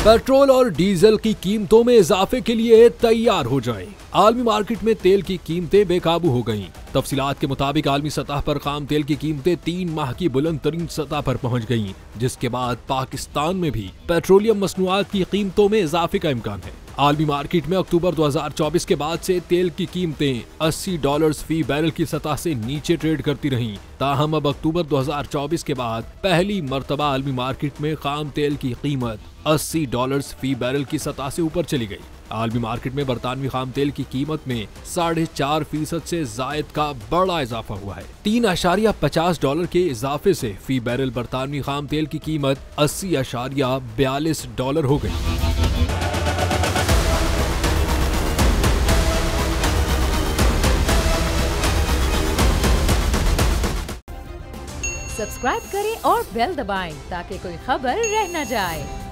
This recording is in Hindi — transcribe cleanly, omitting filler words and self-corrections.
पेट्रोल और डीजल की कीमतों में इजाफे के लिए तैयार हो जाएं। आलमी मार्केट में तेल की कीमतें बेकाबू हो गईं। तफसीलात के मुताबिक आलमी सतह पर खाम तेल की कीमतें 3 माह की बुलंद तरीन सतह पर पहुंच गईं, जिसके बाद पाकिस्तान में भी पेट्रोलियम मसनूआत की कीमतों में इजाफे का इम्कान है। आलमी मार्केट में अक्टूबर 2024 के बाद से तेल की कीमतें $80 फी बैरल की सतह से नीचे ट्रेड करती रहीं। ताहम अब अक्टूबर 2024 के बाद पहली मर्तबा आलमी मार्केट में खाम तेल की कीमत $80 फी बैरल की सतह से ऊपर चली गई। आलमी मार्केट में बरतानवी खाम तेल की कीमत में 4.5% से जायद का बड़ा इजाफा हुआ है। $3.50 के इजाफे से फी बैरल बरतानवी खाम तेल की कीमत $80.42 हो गई। सब्सक्राइब करें और बेल दबाएं ताकि कोई खबर रह न जाए।